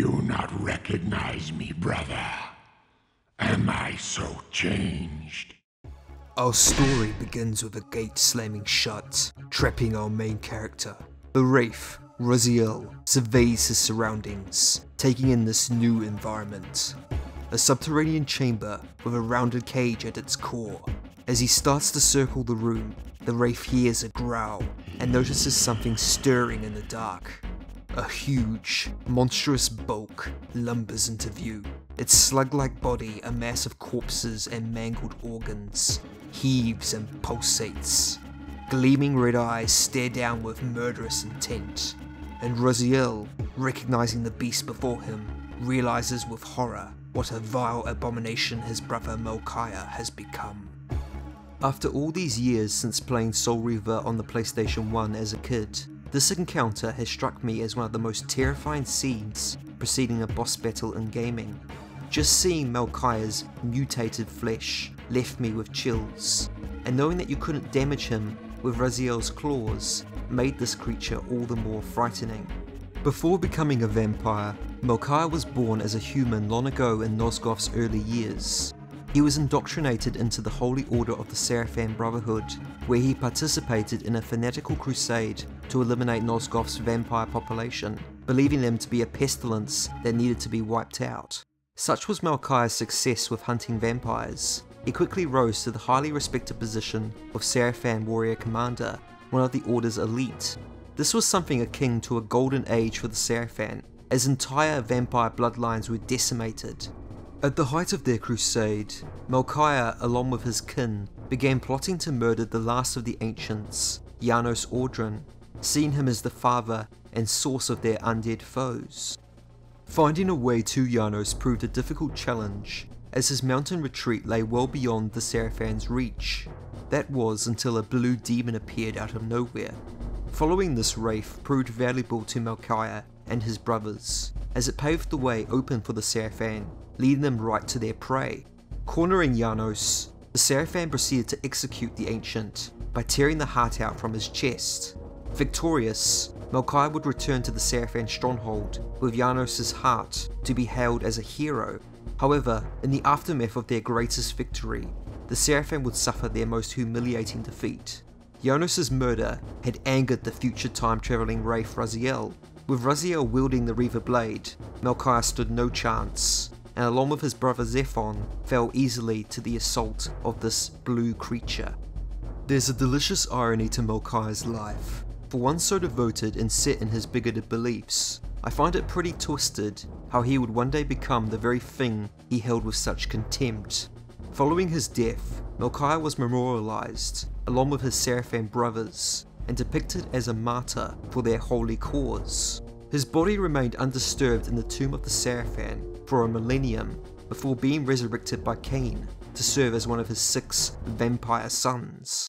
do not recognize me, brother? Am I so changed? Our story begins with a gate slamming shut, trapping our main character. The Wraith, Raziel, surveys his surroundings, taking in this new environment. A subterranean chamber with a rounded cage at its core. As he starts to circle the room, the Wraith hears a growl and notices something stirring in the dark. A huge, monstrous bulk lumbers into view. Its slug-like body, a mass of corpses and mangled organs, heaves and pulsates. Gleaming red eyes stare down with murderous intent, and Raziel, recognizing the beast before him, realizes with horror what a vile abomination his brother Melchiah has become. After all these years since playing Soul Reaver on the PlayStation 1 as a kid, this encounter has struck me as one of the most terrifying scenes preceding a boss battle in gaming. Just seeing Melchiah's mutated flesh left me with chills, and knowing that you couldn't damage him with Raziel's claws made this creature all the more frightening. Before becoming a vampire, Melchiah was born as a human long ago in Nosgoth's early years. He was indoctrinated into the Holy Order of the Sarafan Brotherhood, where he participated in a fanatical crusade to eliminate Nosgoth's vampire population, believing them to be a pestilence that needed to be wiped out. Such was Melchiah's success with hunting vampires. He quickly rose to the highly respected position of Sarafan Warrior Commander, one of the Order's elite. This was something akin to a golden age for the Sarafan, as entire vampire bloodlines were decimated. At the height of their crusade, Melchiah, along with his kin, began plotting to murder the last of the ancients, Janos Audron, seeing him as the father and source of their undead foes. Finding a way to Janos proved a difficult challenge, as his mountain retreat lay well beyond the Sarafan's reach. That was until a blue demon appeared out of nowhere. Following this wraith proved valuable to Melchiah and his brothers, as it paved the way open for the Sarafan, leading them right to their prey. Cornering Janos, the Sarafan proceeded to execute the ancient by tearing the heart out from his chest. Victorious, Melchiah would return to the Sarafan stronghold with Janos' heart to be hailed as a hero. However, in the aftermath of their greatest victory, the Sarafan would suffer their most humiliating defeat. Janos' murder had angered the future time-travelling wraith Raziel. With Raziel wielding the Reaver blade, Melchiah stood no chance, and along with his brother Zephon, fell easily to the assault of this blue creature. There's a delicious irony to Melchiah's life. For one so devoted and set in his bigoted beliefs, I find it pretty twisted how he would one day become the very thing he held with such contempt. Following his death, Melchiah was memorialized, along with his Sarafan brothers, and depicted as a martyr for their holy cause. His body remained undisturbed in the tomb of the Sarafan for a millennium before being resurrected by Kain to serve as one of his 6 vampire sons.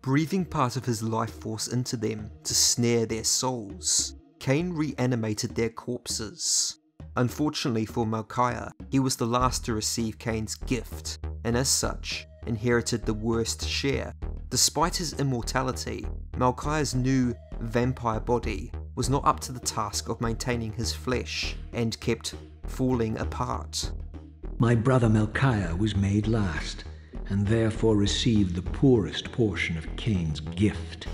Breathing part of his life force into them to snare their souls, Kain reanimated their corpses. Unfortunately for Melchiah, he was the last to receive Kain's gift, and as such, inherited the worst share. Despite his immortality, Melchiah's new vampire body was not up to the task of maintaining his flesh, and kept falling apart. My brother Melchiah was made last, and therefore received the poorest portion of Kain's gift.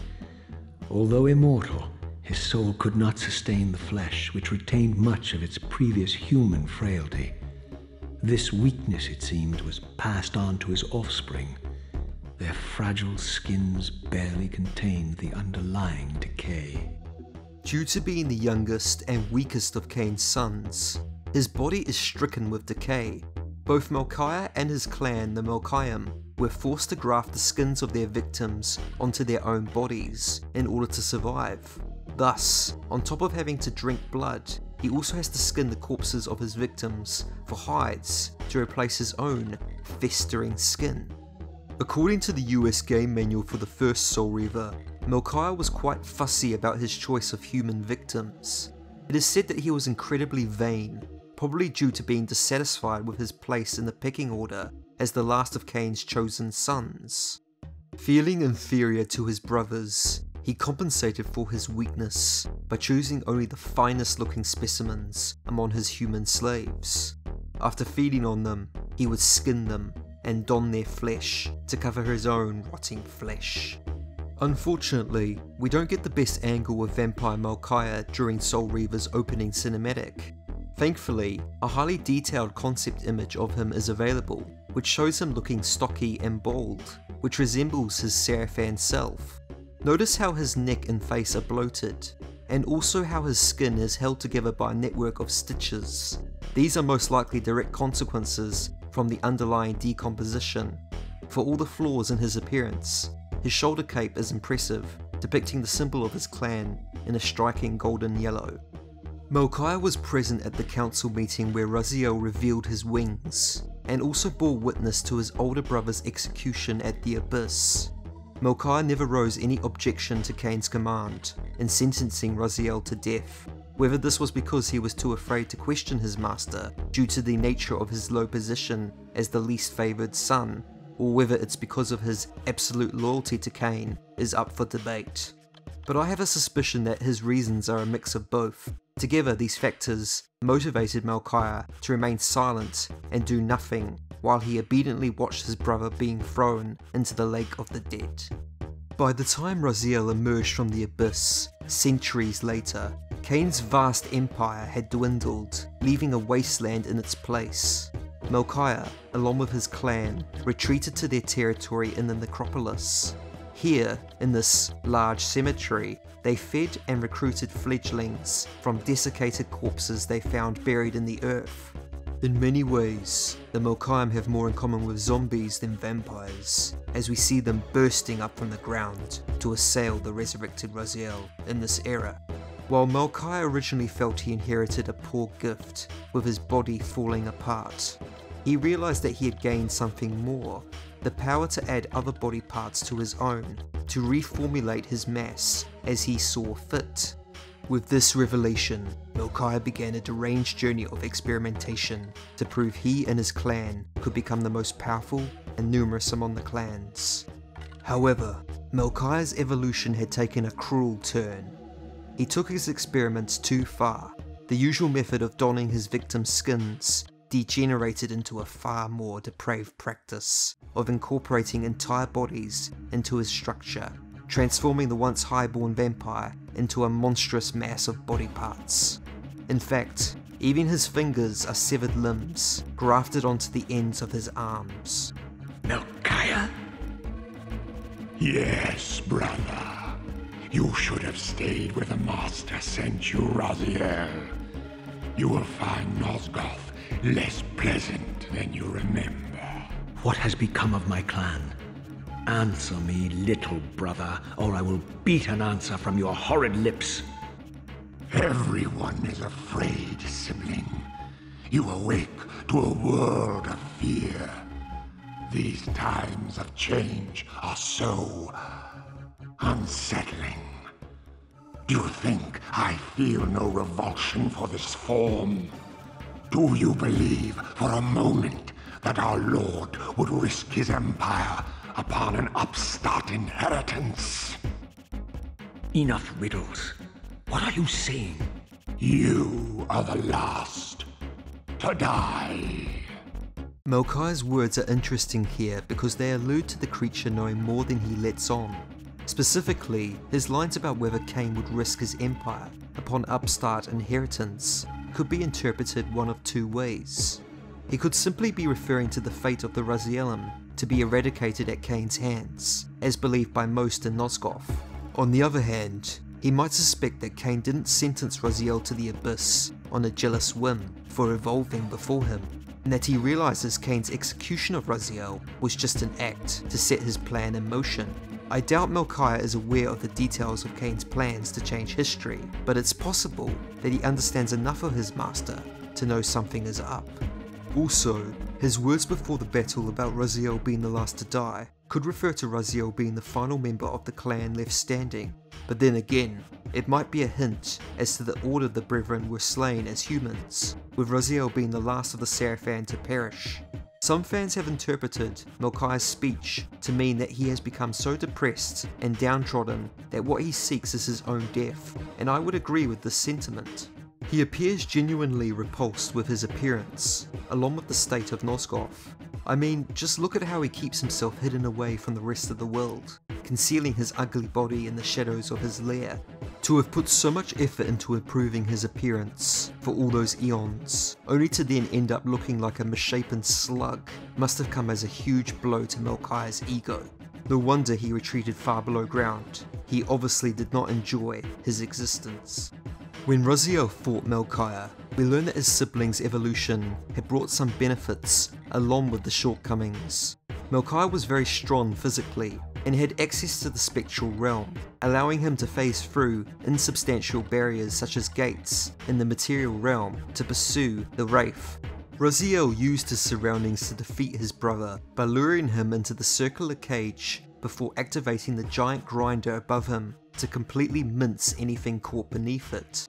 Although immortal, his soul could not sustain the flesh, which retained much of its previous human frailty. This weakness, it seemed, was passed on to his offspring. Their fragile skins barely contained the underlying decay. Due to being the youngest and weakest of Kain's sons, his body is stricken with decay. Both Melchiah and his clan, the Melchiam, were forced to graft the skins of their victims onto their own bodies in order to survive. Thus, on top of having to drink blood, he also has to skin the corpses of his victims for hides to replace his own festering skin. According to the US game manual for the first Soul Reaver, Melchiah was quite fussy about his choice of human victims. It is said that he was incredibly vain, probably due to being dissatisfied with his place in the pecking order as the last of Kain's chosen sons. Feeling inferior to his brothers, he compensated for his weakness by choosing only the finest looking specimens among his human slaves. After feeding on them, he would skin them and don their flesh to cover his own rotting flesh. Unfortunately, we don't get the best angle of Vampire Melchiah during Soul Reaver's opening cinematic. Thankfully, a highly detailed concept image of him is available, which shows him looking stocky and bald, which resembles his Sarafan self. Notice how his neck and face are bloated, and also how his skin is held together by a network of stitches. These are most likely direct consequences from the underlying decomposition. For all the flaws in his appearance, his shoulder cape is impressive, depicting the symbol of his clan in a striking golden yellow. Melchiah was present at the council meeting where Raziel revealed his wings, and also bore witness to his older brother's execution at the Abyss. Melchiah never rose any objection to Kain's command in sentencing Raziel to death, whether this was because he was too afraid to question his master due to the nature of his low position as the least favoured son, or whether it's because of his absolute loyalty to Kain is up for debate. But I have a suspicion that his reasons are a mix of both. Together, these factors motivated Melchiah to remain silent and do nothing while he obediently watched his brother being thrown into the lake of the dead. By the time Raziel emerged from the Abyss, centuries later, Kain's vast empire had dwindled, leaving a wasteland in its place. Melchiah, along with his clan, retreated to their territory in the necropolis. Here, in this large cemetery, they fed and recruited fledglings from desiccated corpses they found buried in the earth. In many ways, the Melchiah have more in common with zombies than vampires, as we see them bursting up from the ground to assail the resurrected Raziel in this era. While Melchiah originally felt he inherited a poor gift, with his body falling apart, he realised that he had gained something more, the power to add other body parts to his own, to reformulate his mass as he saw fit. With this revelation, Melchiah began a deranged journey of experimentation to prove he and his clan could become the most powerful and numerous among the clans. However, Melchiah's evolution had taken a cruel turn. He took his experiments too far. The usual method of donning his victims' skins degenerated into a far more depraved practice of incorporating entire bodies into his structure, transforming the once highborn vampire into a monstrous mass of body parts. In fact, even his fingers are severed limbs, grafted onto the ends of his arms. Melchiah? Yes, brother. You should have stayed where the Master sent you, Raziel. You will find Nosgoth less pleasant than you remember. What has become of my clan? Answer me, little brother, or I will beat an answer from your horrid lips. Everyone is afraid, sibling. You awake to a world of fear. These times of change are so unsettling. Do you think I feel no revulsion for this form? Do you believe for a moment that our Lord would risk his empire upon an upstart inheritance? Enough riddles. What are you saying? You are the last to die. Melchiah's words are interesting here because they allude to the creature knowing more than he lets on. Specifically, his lines about whether Kain would risk his empire upon upstart inheritance could be interpreted one of two ways. He could simply be referring to the fate of the Razielim to be eradicated at Kain's hands, as believed by most in Nosgoth. On the other hand, he might suspect that Kain didn't sentence Raziel to the Abyss on a jealous whim for evolving before him, and that he realizes Kain's execution of Raziel was just an act to set his plan in motion. I doubt Melchiah is aware of the details of Kain's plans to change history, but it's possible that he understands enough of his master to know something is up. Also, his words before the battle about Raziel being the last to die could refer to Raziel being the final member of the clan left standing, but then again, it might be a hint as to the order the Brethren were slain as humans, with Raziel being the last of the Sarafan to perish. Some fans have interpreted Melchiah's speech to mean that he has become so depressed and downtrodden that what he seeks is his own death, and I would agree with this sentiment. He appears genuinely repulsed with his appearance, along with the state of Nosgoth. I mean, just look at how he keeps himself hidden away from the rest of the world, concealing his ugly body in the shadows of his lair. To have put so much effort into improving his appearance for all those eons, only to then end up looking like a misshapen slug, must have come as a huge blow to Melchiah's ego. No wonder he retreated far below ground. He obviously did not enjoy his existence. When Raziel fought Melchiah, we learn that his siblings' evolution had brought some benefits along with the shortcomings. Melchiah was very strong physically and had access to the spectral realm, allowing him to phase through insubstantial barriers such as gates in the material realm to pursue the Wraith. Raziel used his surroundings to defeat his brother by luring him into the circular cage before activating the giant grinder above him to completely mince anything caught beneath it.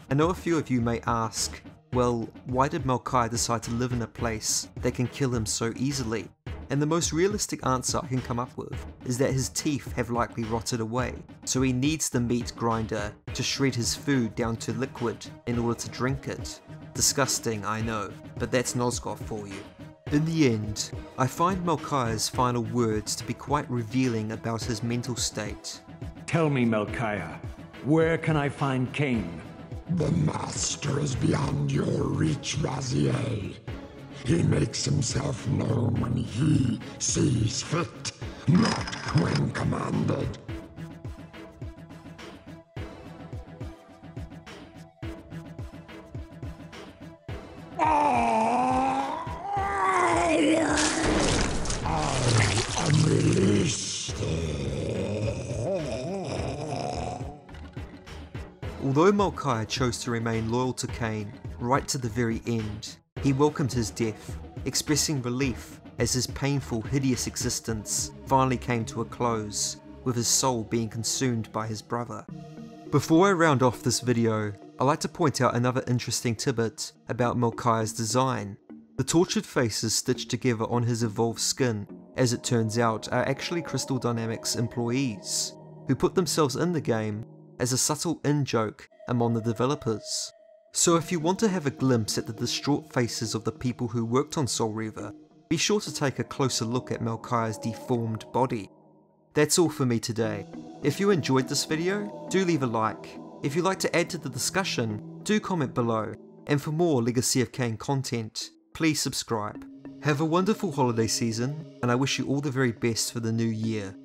I know a few of you may ask, well, why did Melchiah decide to live in a place that can kill him so easily? And the most realistic answer I can come up with is that his teeth have likely rotted away, so he needs the meat grinder to shred his food down to liquid in order to drink it. Disgusting, I know, but that's Nosgoth for you. In the end, I find Melchiah's final words to be quite revealing about his mental state. Tell me, Melchiah, where can I find Kain? The Master is beyond your reach, Raziel. He makes himself known when he sees fit, not when commanded. I am released. Although Melchiah chose to remain loyal to Kain right to the very end, he welcomed his death, expressing relief as his painful, hideous existence finally came to a close, with his soul being consumed by his brother. Before I round off this video, I'd like to point out another interesting tidbit about Melchiah's design. The tortured faces stitched together on his evolved skin, as it turns out, are actually Crystal Dynamics employees, who put themselves in the game as a subtle in-joke among the developers. So if you want to have a glimpse at the distraught faces of the people who worked on Soul Reaver, be sure to take a closer look at Melchiah's deformed body. That's all for me today. If you enjoyed this video, do leave a like. If you'd like to add to the discussion, do comment below. And for more Legacy of Kain content, please subscribe. Have a wonderful holiday season, and I wish you all the very best for the new year.